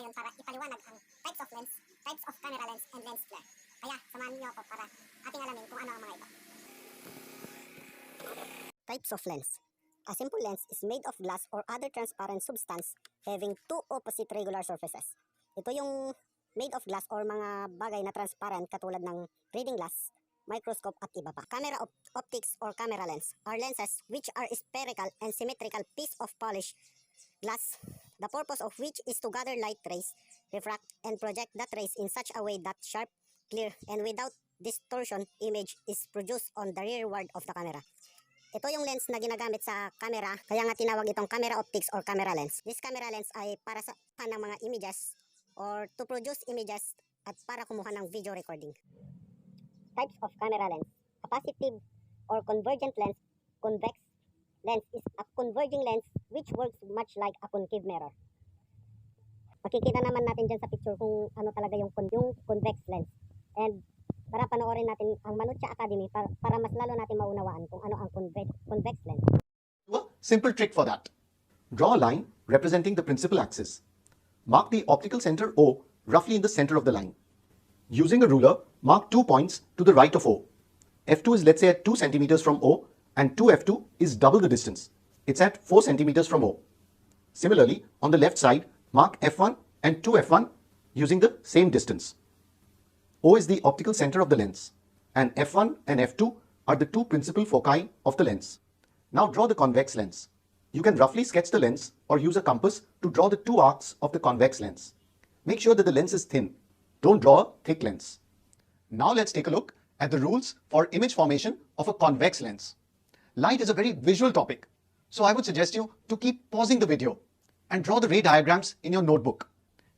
ngayon para ipaliwanag ang types of lens, types of camera lens, and lens flare. Kaya samahan niyo ako para ating alamin kung ano ang mga ito. Types of lens. A simple lens is made of glass or other transparent substance having two opposite regular surfaces. Ito yung made of glass or mga bagay na transparent katulad ng reading glass, microscope at iba pa. Camera optics or camera lens are lenses which are spherical and symmetrical piece of polished glass, the purpose of which is to gather light rays, refract, and project that rays in such a way that sharp, clear, and without distortion image is produced on the rearward of the camera. Ito yung lens na ginagamit sa camera, kaya nga tinawag itong camera optics or camera lens. This camera lens ay para sa ng mga images or to produce images at para kumuha ng video recording. Types of camera lens. A positive or convergent lens, convex lens is a converging lens which works much like a concave mirror. Makikita naman natin dyan sa picture kung ano talaga yung convex lens. And para panoorin natin ang Manucha Academy para mas lalo natin maunawaan kung ano ang convex lens. A simple trick for that. Draw a line representing the principal axis. Mark the optical center O roughly in the center of the line. Using a ruler, mark 2 points to the right of O. F2 is let's say at 2 centimeters from O and 2F2 is double the distance. It's at 4 centimeters from O. Similarly, on the left side, mark F1 and 2F1 using the same distance. O is the optical center of the lens, and F1 and F2 are the two principal foci of the lens. Now draw the convex lens. You can roughly sketch the lens or use a compass to draw the two arcs of the convex lens. Make sure that the lens is thin. Don't draw a thick lens. Now let's take a look at the rules for image formation of a convex lens. Light is a very visual topic, so I would suggest you to keep pausing the video and draw the ray diagrams in your notebook.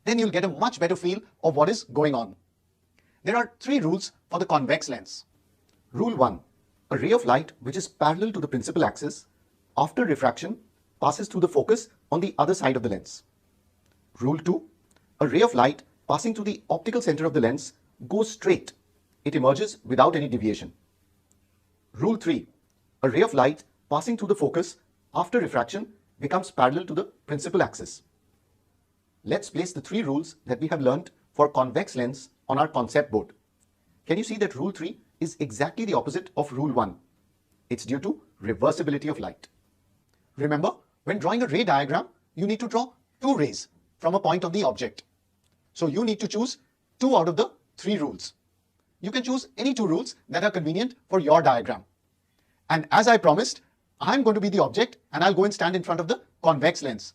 Then you'll get a much better feel of what is going on. There are 3 rules for the convex lens. Rule 1. A ray of light which is parallel to the principal axis after refraction passes through the focus on the other side of the lens. Rule 2. A ray of light passing through the optical center of the lens goes straight. It emerges without any deviation. Rule 3. A ray of light passing through the focus after refraction becomes parallel to the principal axis. Let's place the 3 rules that we have learnt for convex lens on our concept board. Can you see that rule 3 is exactly the opposite of rule 1? It's due to reversibility of light. Remember, when drawing a ray diagram, you need to draw 2 rays from a point on the object. So you need to choose 2 out of the 3 rules. You can choose any 2 rules that are convenient for your diagram. And as I promised, I'm going to be the object and I'll go and stand in front of the convex lens.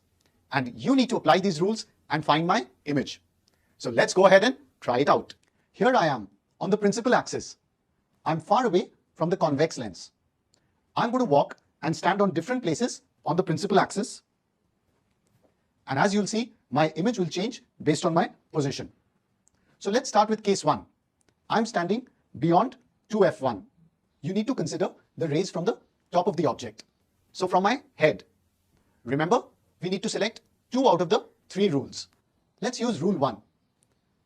And you need to apply these rules and find my image. So let's go ahead and try it out. Here I am on the principal axis. I'm far away from the convex lens. I'm going to walk and stand on different places on the principal axis. And as you'll see, my image will change based on my position. So let's start with case 1. I'm standing beyond 2F1. You need to consider the rays from the top of the object. So from my head. Remember, we need to select 2 out of the 3 rules. Let's use rule 1.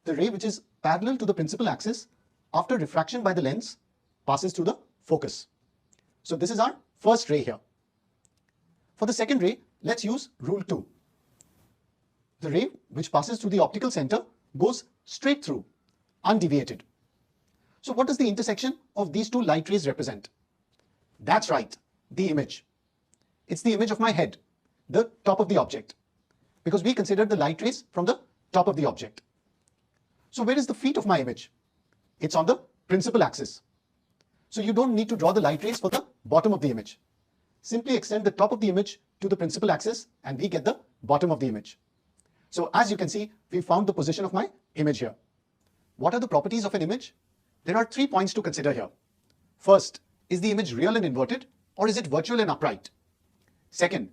The ray which is parallel to the principal axis after refraction by the lens passes through the focus. So this is our first ray here. For the second ray, let's use rule 2. The ray which passes through the optical center goes straight through, undeviated. So what does the intersection of these 2 light rays represent? That's right, the image. It's the image of my head, the top of the object, because we considered the light rays from the top of the object. So where is the feet of my image? It's on the principal axis. So you don't need to draw the light rays for the bottom of the image. Simply extend the top of the image to the principal axis and we get the bottom of the image. So as you can see, we found the position of my image here. What are the properties of an image? There are 3 points to consider here. First, is the image real and inverted or is it virtual and upright? Second,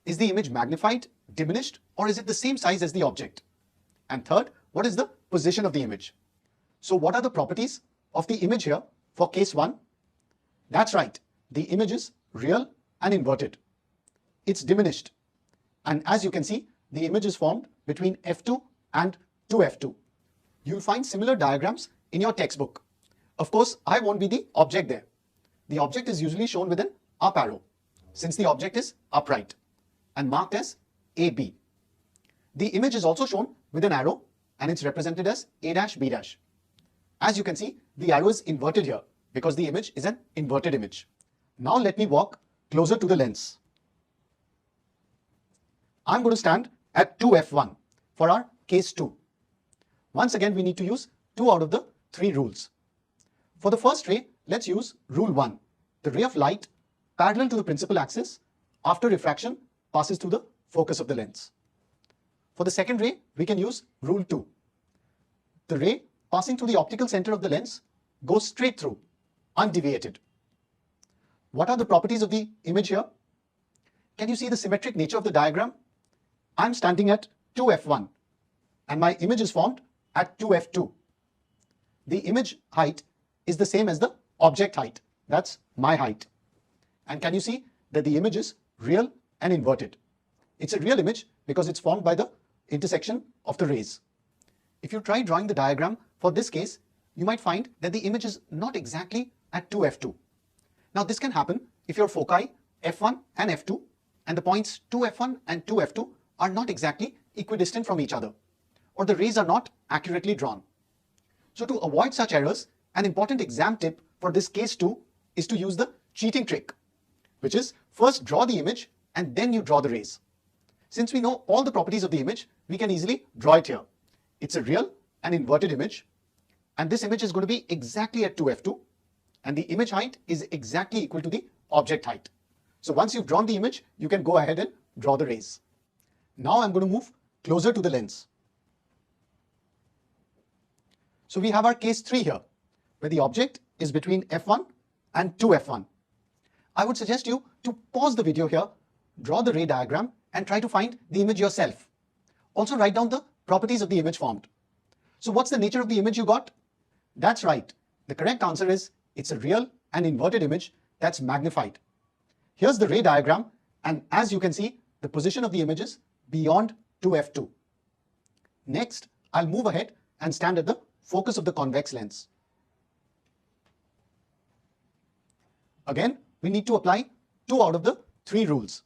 is the image magnified, diminished, or is it the same size as the object? And third, what is the position of the image? So what are the properties of the image here for case 1? That's right, the image is real and inverted. It's diminished. And as you can see, the image is formed between F2 and 2F2. You'll find similar diagrams in your textbook. Of course, I won't be the object there. The object is usually shown with an up arrow, since the object is upright and marked as AB. The image is also shown with an arrow and it's represented as A dash B dash. As you can see, the arrow is inverted here because the image is an inverted image. Now let me walk closer to the lens. I'm going to stand at 2f1 for our case 2. Once again, we need to use 2 out of the 3 rules. For the first ray, let's use rule 1. The ray of light parallel to the principal axis after refraction passes through the focus of the lens. For the second ray, we can use rule 2. The ray passing through the optical center of the lens goes straight through, undeviated. What are the properties of the image here? Can you see the symmetric nature of the diagram? I'm standing at 2f1 and my image is formed at 2f2. The image height is the same as the object height. That's my height. And can you see that the image is real and inverted? It's a real image because it's formed by the intersection of the rays. If you try drawing the diagram for this case, you might find that the image is not exactly at 2f2. Now this can happen if your foci f1 and f2 and the points 2f1 and 2f2 are not exactly equidistant from each other, or the rays are not accurately drawn. So to avoid such errors, an important exam tip for this case 2 is to use the cheating trick, which is first draw the image and then you draw the rays. Since we know all the properties of the image, we can easily draw it here. It's a real and inverted image, and this image is going to be exactly at 2f2, and the image height is exactly equal to the object height. So once you've drawn the image, you can go ahead and draw the rays. Now I'm going to move closer to the lens. So we have our case 3 here, where the object is between f1 and 2f1. I would suggest you to pause the video here, draw the ray diagram, and try to find the image yourself. Also write down the properties of the image formed. So what's the nature of the image you got? That's right. The correct answer is it's a real and inverted image that's magnified. Here's the ray diagram, and as you can see, the position of the image is beyond 2f2. Next, I'll move ahead and stand at the focus of the convex lens. Again, we need to apply 2 out of the 3 rules.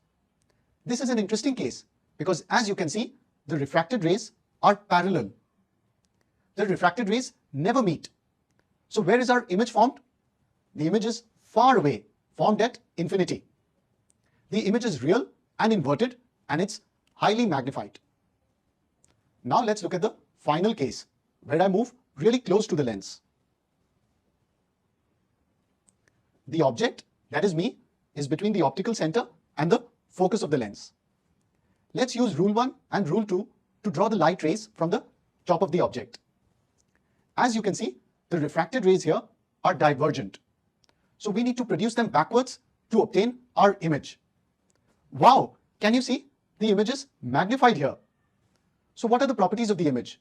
This is an interesting case because as you can see, the refracted rays are parallel. The refracted rays never meet. So where is our image formed? The image is far away, formed at infinity. The image is real and inverted, and it's highly magnified. Now let's look at the final case, where I move really close to the lens. The object, that is me, is between the optical center and the focus of the lens. Let's use rule 1 and rule 2 to draw the light rays from the top of the object. As you can see, the refracted rays here are divergent. So we need to produce them backwards to obtain our image. Wow, can you see? The image is magnified here. So what are the properties of the image?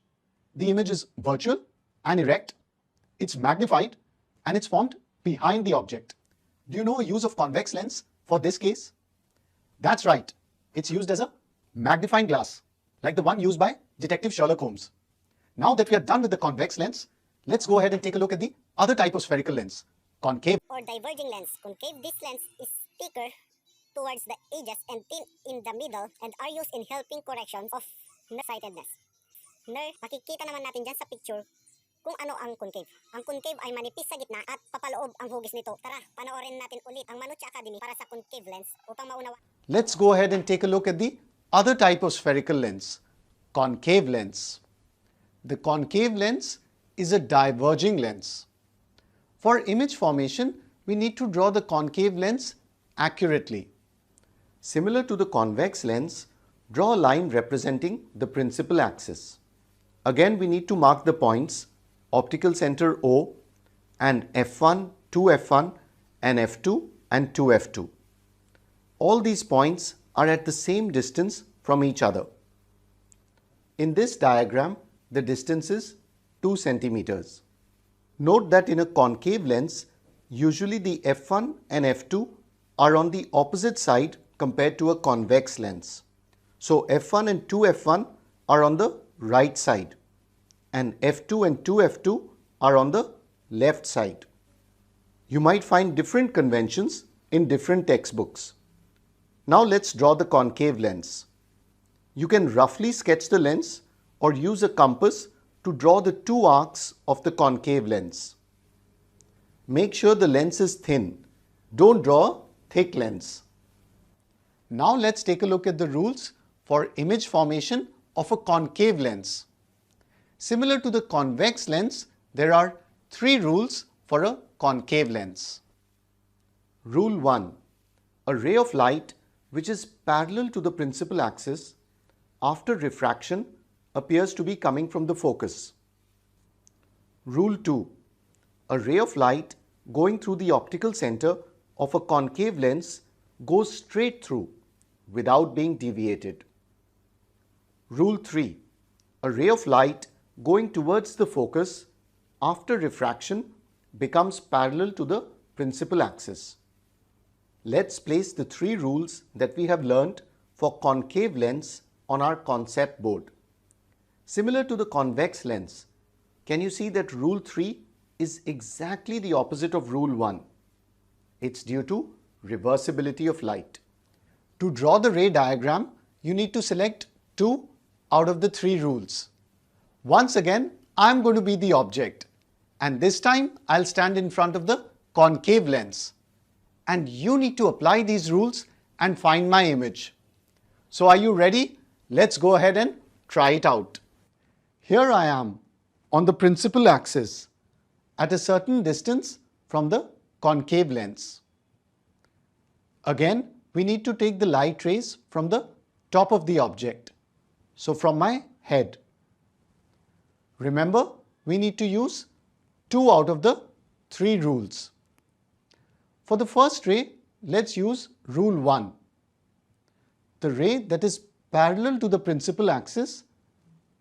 The image is virtual and erect, it's magnified, and it's formed behind the object. Do you know a use of convex lens for this case? That's right, it's used as a magnifying glass, like the one used by Detective Sherlock Holmes. Now that we are done with the convex lens, let's go ahead and take a look at the other type of spherical lens, concave or diverging lens. Concave, this lens is thicker towards the edges and thin in the middle and are used in helping correction of nearsightedness. Makikita naman natin dyan sa picture kung ano ang concave. Ang concave ay manipis sa gitna at papaloob ang hugis nito. Tara, panoorin natin ulit ang Manucci Academy para sa concave lens upang maunawa. Let's go ahead and take a look at the other type of spherical lens, concave lens. The concave lens is a diverging lens. For image formation, we need to draw the concave lens accurately. Similar to the convex lens, draw a line representing the principal axis. Again, we need to mark the points optical center O and f1, 2f1 and f2 and 2f2. All these points are at the same distance from each other. In this diagram, the distance is 2 centimeters. Note that in a concave lens, usually the f1 and f2 are on the opposite side compared to a convex lens. So f1 and 2f1 are on the right side and f2 and 2f2 are on the left side. You might find different conventions in different textbooks. Now let's draw the concave lens. You can roughly sketch the lens or use a compass to draw the two arcs of the concave lens. Make sure the lens is thin. Don't draw a thick lens. Now let's take a look at the rules for image formation of a concave lens. Similar to the convex lens, there are 3 rules for a concave lens. Rule 1. A ray of light which is parallel to the principal axis after refraction appears to be coming from the focus. Rule 2. A ray of light going through the optical center of a concave lens goes straight through without being deviated. Rule 3. A ray of light going towards the focus after refraction becomes parallel to the principal axis. Let's place the 3 rules that we have learnt for concave lens on our concept board. Similar to the convex lens, can you see that rule 3 is exactly the opposite of rule 1? It's due to reversibility of light. To draw the ray diagram, you need to select 2 out of the 3 rules. Once again, I'm going to be the object, and this time I'll stand in front of the concave lens. And you need to apply these rules and find my image. So are you ready? Let's go ahead and try it out. Here I am on the principal axis at a certain distance from the concave lens. Again, we need to take the light rays from the top of the object. So from my head. Remember, we need to use 2 out of the 3 rules. For the first ray, let's use rule 1. The ray that is parallel to the principal axis,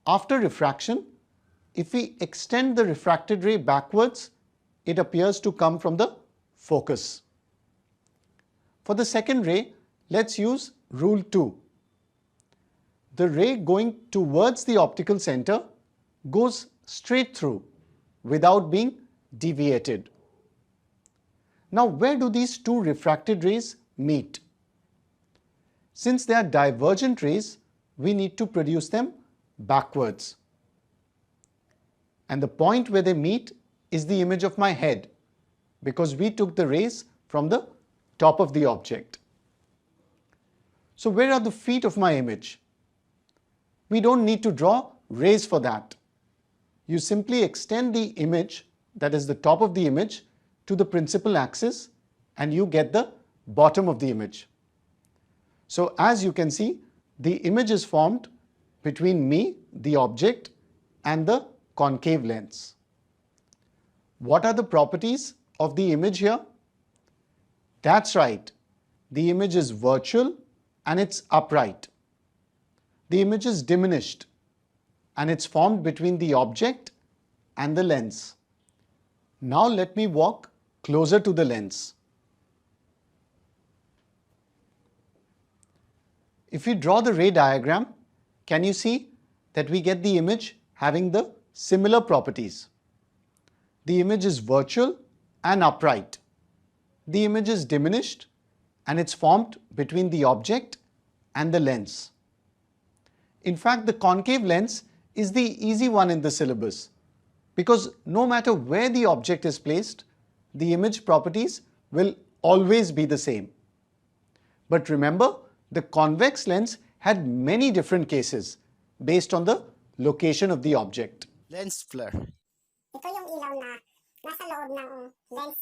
after refraction, if we extend the refracted ray backwards, it appears to come from the focus. For the second ray, let's use rule 2. The ray going towards the optical center goes straight through without being deviated. Now, where do these 2 refracted rays meet? Since they are divergent rays, we need to produce them backwards. And the point where they meet is the image of my head, because we took the rays from the top of the object. So where are the feet of my image? We don't need to draw rays for that. You simply extend the image, that is the top of the image, to the principal axis and you get the bottom of the image. So as you can see, the image is formed between me, the object, and the concave lens. What are the properties of the image here? That's right, the image is virtual and it's upright. The image is diminished and it's formed between the object and the lens. Now let me walk closer to the lens. If you draw the ray diagram, can you see that we get the image having the similar properties? The image is virtual and upright. The image is diminished and it's formed between the object and the lens. In fact, the concave lens is the easy one in the syllabus because no matter where the object is placed, the image properties will always be the same. But remember, the convex lens had many different cases based on the location of the object. Lens flare. Ito yung ilaw na nasa loob ng lens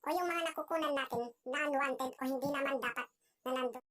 o yung mga nakukunan natin na unwanted o hindi naman dapat na nandun.